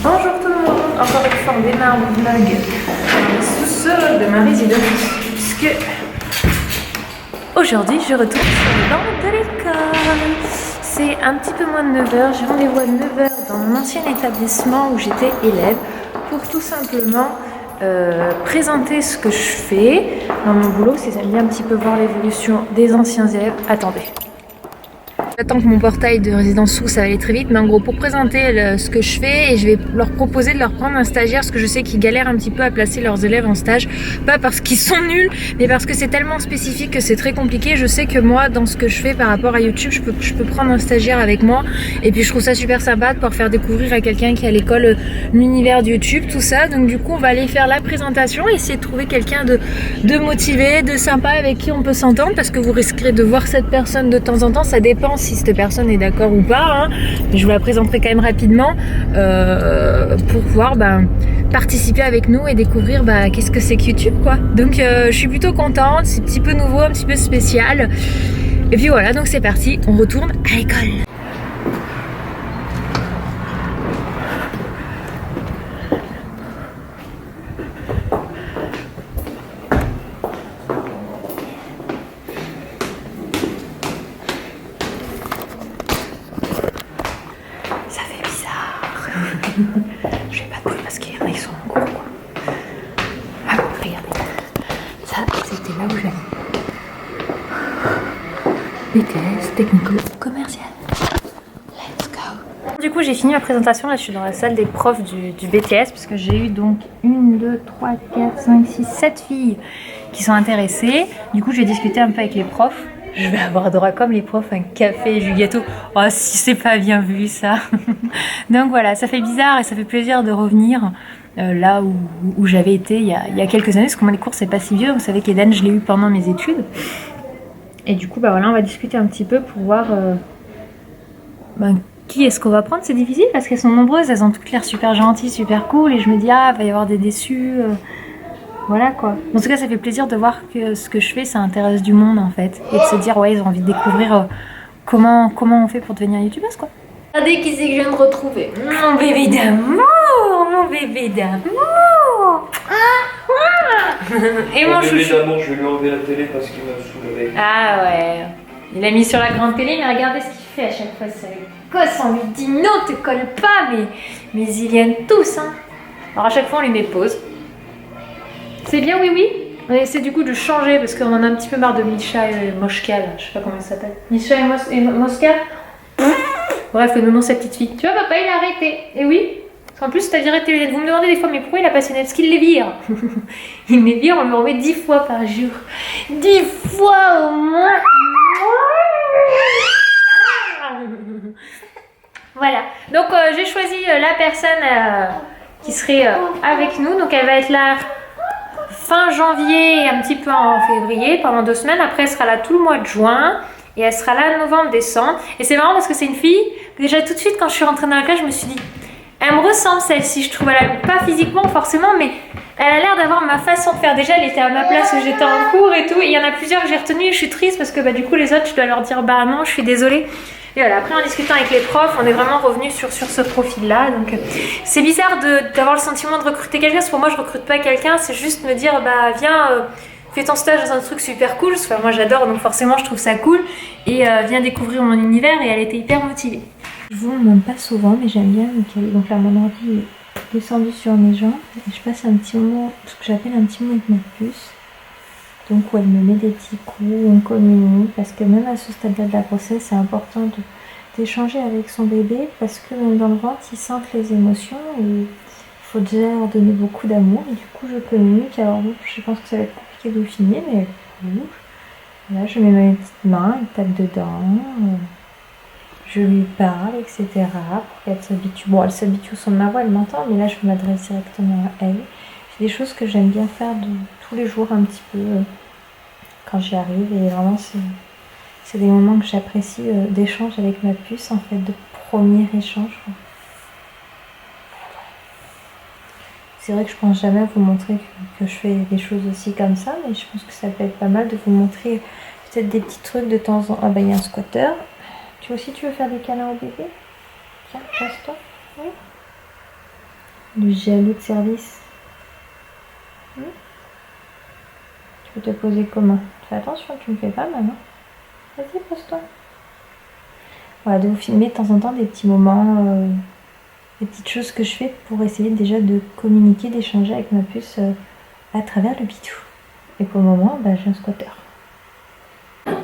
Bonjour tout le monde, encore une fois on démarre le vlog dans le sous-sol de ma résidence puisque aujourd'hui je retourne sur le banc de l'école. C'est un petit peu moins de 9h, j'ai rendez-vous à 9h dans mon ancien établissement où j'étais élève pour tout simplement présenter ce que je fais dans mon boulot. Si vous aimez bien un petit peu voir l'évolution des anciens élèves, attendez. J'attends que mon portail de résidence s'ouvre, ça va aller très vite, mais en gros pour présenter ce que je fais, et je vais leur proposer de leur prendre un stagiaire parce que je sais qu'ils galèrent un petit peu à placer leurs élèves en stage, pas parce qu'ils sont nuls, mais parce que c'est tellement spécifique que c'est très compliqué. Je sais que moi dans ce que je fais par rapport à YouTube, je peux prendre un stagiaire avec moi, et puis je trouve ça super sympa de pouvoir faire découvrir à quelqu'un qui est à l'école l'univers de YouTube, tout ça. Donc du coup on va aller faire la présentation et essayer de trouver quelqu'un de motivé, de sympa, avec qui on peut s'entendre, parce que vous risquerez de voir cette personne de temps en temps, ça dépend si cette personne est d'accord ou pas, hein. Mais je vous la présenterai quand même rapidement pour pouvoir participer avec nous et découvrir qu'est-ce que c'est que YouTube, quoi. Donc je suis plutôt contente, c'est un petit peu nouveau, un petit peu spécial. Et puis voilà, donc c'est parti, on retourne à l'école. Je fais pas de bruit parce qu'il y en a qui sont en cours, quoi. Ah, regardez. Ça, c'était là où j'allais. BTS technico-commercial. Let's go. Du coup, j'ai fini ma présentation. Là, je suis dans la salle des profs du BTS parce que j'ai eu donc 1, 2, 3, 4, 5, 6, 7 filles qui sont intéressées. Du coup, j'ai discuté un peu avec les profs. Je vais avoir droit comme les profs un café et du gâteau. Oh, si c'est pas bien vu ça. Donc voilà, ça fait bizarre et ça fait plaisir de revenir là où j'avais été il y a quelques années, parce que moi les cours c'est pas si vieux. Vous savez qu'Eden je l'ai eu pendant mes études. Et du coup voilà, on va discuter un petit peu pour voir qui est-ce qu'on va prendre. C'est difficile parce qu'elles sont nombreuses, elles ont toutes l'air super gentilles, super cool, et je me dis il va y avoir des déçus. Voilà quoi. En tout cas, ça fait plaisir de voir que ce que je fais, ça intéresse du monde en fait. Et de se dire, ouais, ils ont envie de découvrir comment on fait pour devenir youtubeuse, quoi. Regardez qui c'est que je viens de retrouver. Mon bébé d'amour. Mon bébé d'amour. Et mon chouchou. Bébé d'amour, je vais lui enlever la télé parce qu'il m'a soulevé. Ah ouais. Il a mis sur la grande télé, mais regardez ce qu'il fait à chaque fois. Ça lui gosse, on lui dit non, te colle pas, mais ils viennent tous, hein. Alors à chaque fois, on lui met pause. C'est bien, oui, oui. On essaie du coup de changer parce qu'on en a un petit peu marre de Misha et Moshka, là. Je sais pas comment il s'appelle. Misha et Moshka. Bref, le nom, cette petite fille. Tu vois, papa, il a arrêté. Et oui. En plus, t'as viré tes lunettes. Vous me demandez des fois, mais pourquoi il a pas ses lunettes? Parce qu'il les vire. Il les vire, on le remet 10 fois par jour. 10 fois au moins. Voilà. Donc, j'ai choisi la personne qui serait avec nous. Donc, elle va être là fin janvier et un petit peu en février, pendant 2 semaines. Après, elle sera là tout le mois de juin. Et elle sera là novembre, décembre. Et c'est marrant parce que c'est une fille que déjà tout de suite, quand je suis rentrée dans la classe, je me suis dit, elle me ressemble celle-ci, je trouve. Elle, pas physiquement forcément, mais elle a l'air d'avoir ma façon de faire. Déjà, elle était à ma place où j'étais en cours et tout. Et il y en a plusieurs que j'ai retenues et je suis triste parce que du coup, les autres, je dois leur dire, non, je suis désolée. Et voilà, après en discutant avec les profs, on est vraiment revenu sur ce profil-là. Donc c'est bizarre d'avoir le sentiment de recruter quelqu'un. Parce que pour moi, je recrute pas quelqu'un, c'est juste me dire, viens, fais ton stage dans un truc super cool. Enfin, moi, j'adore, donc forcément, je trouve ça cool. Et viens découvrir mon univers. Et elle était hyper motivée. Je vous montre pas souvent, mais j'aime bien. Donc là, mon ordi est descendu sur mes jambes. Et je passe un petit moment, ce que j'appelle un petit moment avec ma puce. Donc où elle me met des petits coups, on communique, parce que même à ce stade-là de la grossesse, c'est important d'échanger avec son bébé, parce que même dans le ventre, ils sentent les émotions et il faut déjà leur donner beaucoup d'amour. Et du coup, je communique. Alors je pense que ça va être compliqué de filmer, mais là, je mets ma petite main, elle tape dedans, je lui parle, etc. pour qu'elle s'habitue. Bon, elle s'habitue au son de ma voix, elle m'entend, mais là, je m'adresse directement à elle. C'est des choses que j'aime bien faire tous les jours un petit peu quand j'y arrive, et vraiment c'est des moments que j'apprécie d'échange avec ma puce, en fait, de premier échange. C'est vrai que je pense jamais à vous montrer que je fais des choses aussi comme ça, mais je pense que ça peut être pas mal de vous montrer peut-être des petits trucs de temps en temps. Ah il y a un squatter. Tu aussi tu veux faire des câlins au bébé? Tiens, passe-toi. Oui. Du gilet de service. Tu peux te poser comment? Fais attention, tu me fais pas mal, hein? Vas-y, pose-toi. Voilà, de vous filmer de temps en temps des petits moments, des petites choses que je fais pour essayer déjà de communiquer, d'échanger avec ma puce à travers le bidou. Et pour le moment, bah, j'ai un squatter.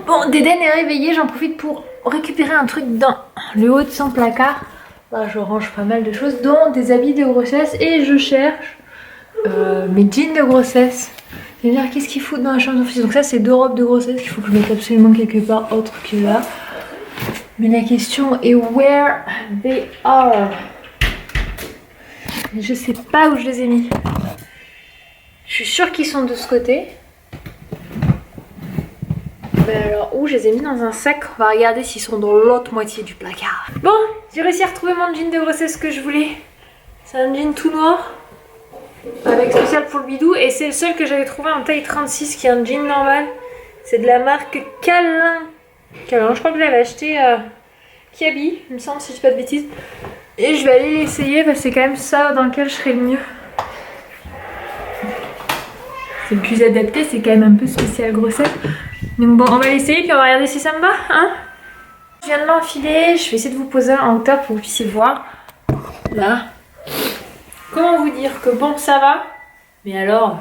Bon, Dédène est réveillée, j'en profite pour récupérer un truc dans le haut de son placard. Là, je range pas mal de choses, dont des habits de grossesse, et je cherche mes jeans de grossesse. Et dire qu'est-ce qu'il faut dans la chambre d'office. Donc ça, c'est 2 robes de grossesse qu'il faut que je mette absolument quelque part autre que là. Mais la question est where they are. Je sais pas où je les ai mis. Je suis sûre qu'ils sont de ce côté. Mais alors où je les ai mis dans un sac? On va regarder s'ils sont dans l'autre moitié du placard. Bon, j'ai réussi à retrouver mon jean de grossesse que je voulais. C'est un jean tout noir avec spécial pour le bidou, et c'est le seul que j'avais trouvé en taille 36 qui est un jean normal. C'est de la marque Calvin. Je crois que je l'avais acheté à Kiabi, il me semble, si je dis pas de bêtises. Et je vais aller l'essayer parce que c'est quand même ça dans lequel je serai le mieux. C'est le plus adapté, c'est quand même un peu spécial grossesse. Donc bon, on va l'essayer puis on va regarder si ça me va, hein. Je viens de l'enfiler, je vais essayer de vous poser en hauteur pour que vous puissiez voir. Là. Comment vous dire que bon, ça va, mais alors...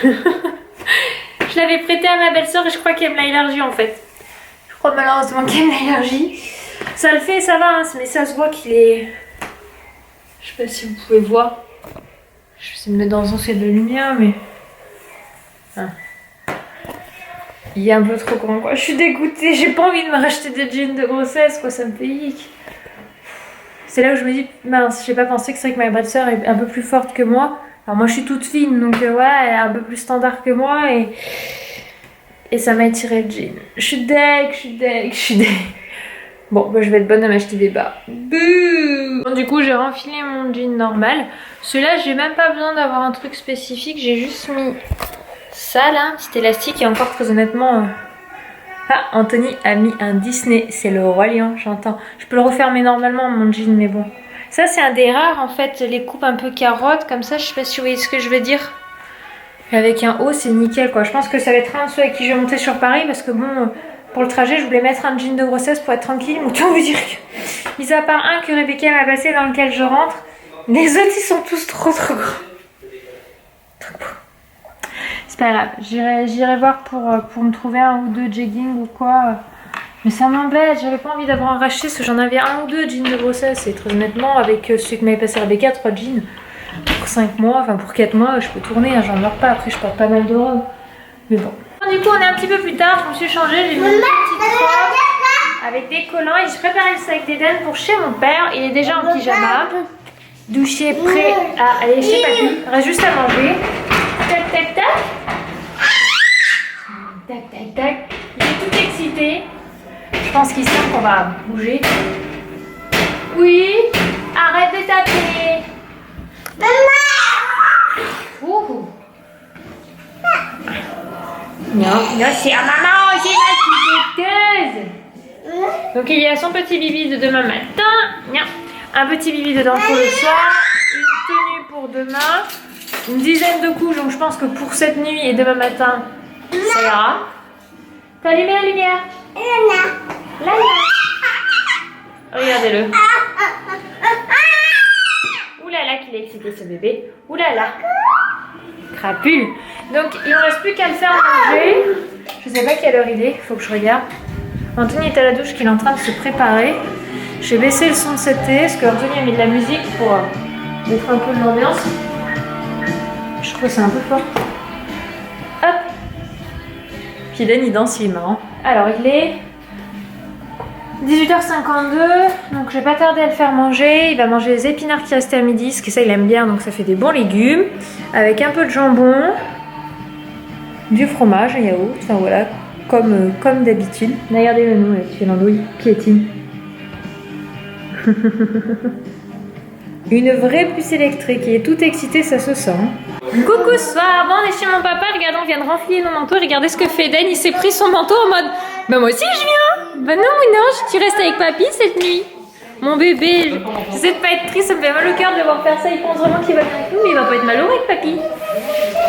Je l'avais prêté à ma belle-sœur et je crois qu'elle me l'a élargi en fait. Je crois malheureusement qu'elle me l'a élargi. Ça le fait, ça va, hein, mais ça se voit qu'il est... Je sais pas si vous pouvez voir. Je vais essayer de me mettre dans un ciel de lumière, mais... Ah. Il est un peu trop grand, quoi. Je suis dégoûtée, j'ai pas envie de me racheter des jeans de grossesse, quoi, ça me fait hic. C'est là où je me dis, mince, j'ai pas pensé que c'est vrai que ma belle-sœur est un peu plus forte que moi. Alors moi je suis toute fine, donc ouais, elle est un peu plus standard que moi et ça m'a tiré le jean. Je suis deg. Bon, bah, je vais être bonne à m'acheter des bas. Bouh. Bon, du coup j'ai renfilé mon jean normal. Celui-là j'ai même pas besoin d'avoir un truc spécifique, j'ai juste mis ça là, petit élastique, et encore très honnêtement... Ah, Anthony a mis un Disney, c'est le Roi Lion, j'entends. Je peux le refermer normalement mon jean, mais bon. Ça c'est un des rares en fait, les coupes un peu carottes comme ça, je sais pas si vous voyez ce que je veux dire. Avec un haut c'est nickel quoi, je pense que ça va être un de ceux avec qui je vais monter sur Paris parce que bon, pour le trajet je voulais mettre un jean de grossesse pour être tranquille. Mais autant vous dire que, mis à part un que Rebecca m'a passé dans lequel je rentre, les autres ils sont tous trop grands. Trop beau. C'est pas grave, j'irai voir pour me trouver un ou deux jeggings ou quoi. Mais ça m'embête, j'avais pas envie d'avoir un racheté parce que j'en avais un ou deux jeans de grossesse. Et très honnêtement, avec celui que m'avait passé Rebecca, 3 jeans pour 5 mois, enfin pour 4 mois, je peux tourner, hein, j'en meurs pas. Après, je porte pas mal de robes. Mais bon. Du coup, on est un petit peu plus tard, je me suis changée, j'ai mis une petite robe avec des collants et j'ai préparé le sac d'Eden pour chez mon père. Il est déjà en pyjama, douché, prêt à aller chez papy. Il reste juste à manger. Tac, tac, tac. Tac, tac, tac. Il est tout excité. Je pense qu'il sent qu'on va bouger. Oui, arrête de taper. Maman. Non, c'est à maman, c'est ma petite bêteuse. Donc il y a son petit bibi de demain matin. Un petit bibi dedans pour le soir. Une tenue pour demain. Une dizaine de couches, donc je pense que pour cette nuit et demain matin, ça ira. T'as allumé la lumière? Là. Regardez-le. Oulala qu'il est excité ce bébé. Oulala. Crapule. Donc il ne reste plus qu'à le faire manger. Je sais pas quelle heure il est, faut que je regarde. Anthony est à la douche, qu'il est en train de se préparer. Je vais baisser le son de cette télé parce qu'Anthony a mis de la musique pour mettre un peu de l'ambiance. Je trouve que c'est un peu fort. Hop. Puis Dan il danse, il est marrant. Alors il est 18h52, donc je vais pas tarder à le faire manger. Il va manger les épinards qui restaient à midi, parce que ça il aime bien, donc ça fait des bons légumes. Avec un peu de jambon, du fromage, un yaourt, enfin voilà, comme d'habitude. Regardez le nom, là, tu fais l'andouille, piétine. Une vraie puce électrique, il est tout excité, ça se sent. Coucou ce soir, bon on est chez mon papa, regardez on vient de renfiler nos manteaux, regardez ce que fait Eden, il s'est pris son manteau en mode bah moi aussi je viens. Bah non, tu restes avec papy cette nuit. Mon bébé, j'essaie de pas être triste, ça me fait mal au cœur de voir faire ça. Il pense vraiment qu'il va bien avec nous, mais il va pas être malheureux avec papy.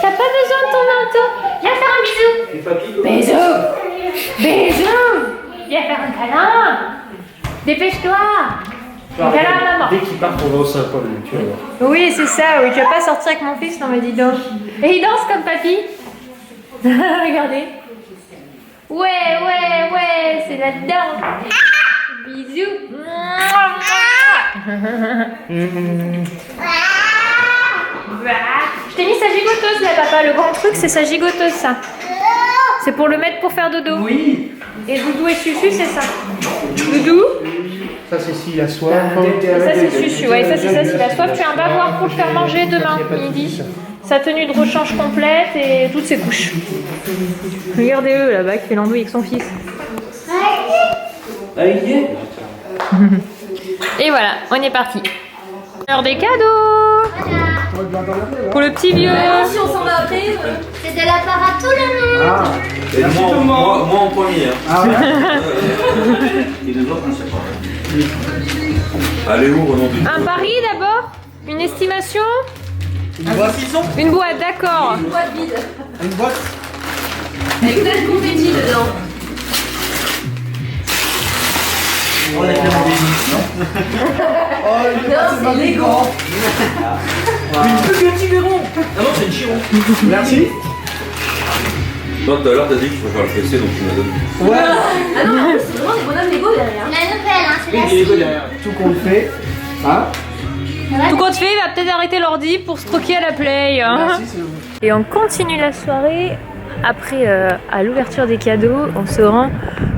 T'as pas besoin de ton manteau. Viens faire un bisou. Et papy, Bisous. Bisous. Viens faire un câlin. Dépêche-toi. Un câlin à maman. dès qu'il part pour le Saint-Paul, tu vas voir. Oui, c'est ça, oui. Tu vas pas sortir avec mon fils, non mais dis donc. Et il danse comme papy. Regardez. Ouais, c'est la danse. Bisous. Je t'ai mis sa gigoteuse là, papa. Le grand truc, c'est sa gigoteuse, ça. C'est pour le mettre pour faire dodo. Oui. Et Doudou et Chuchu, c'est ça. Doudou. Ça, c'est s'il a soif. Et ça, c'est Chuchu. Ouais, ça, c'est ça. S'il a soif, tu as un bavoir pour le faire manger demain midi. Sa tenue de rechange complète et toutes ses couches. Regardez-le là-bas qui fait l'andouille avec son fils. Ah, il y est. Et voilà, on est parti. L'heure des cadeaux. Pour le petit vieux. Si on s'en va après, c'est de la part à tout le monde. Ah, Moi en premier. Hein. ah ouais. Et les autres, on ne sait pas. Allez où, Renan du Un pari d'abord. Une estimation. Une boîte. Une boîte, d'accord. Une boîte vide. Une boîte. Avec plein de confettis dedans. Oh, il y a plein de Oh, il Non, c'est Lego. Une plus petit verron. Ah non, c'est une chiron. Merci. Toi, tout à l'heure, t'as dit que tu préfères le PC, donc tu m'as donné. Ouais. Ah non, en plus, c'est vraiment des bonhommes Lego derrière. La nouvelle, hein, c'est la Il est Lego derrière. Tout compte fait. Hein. Tout compte fait, il va peut-être arrêter l'ordi pour se troquer à la play. Hein. Merci, c'est vous. Et on continue la soirée. Après, à l'ouverture des cadeaux, on se rend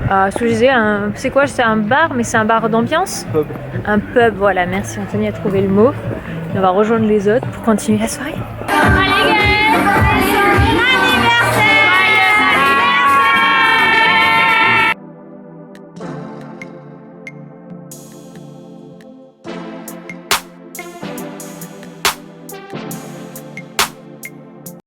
à ce que je disais, c'est quoi? C'est un bar, mais c'est un bar d'ambiance. Pub. Un pub, voilà, merci Anthony a trouvé le mot. Et on va rejoindre les autres pour continuer la soirée.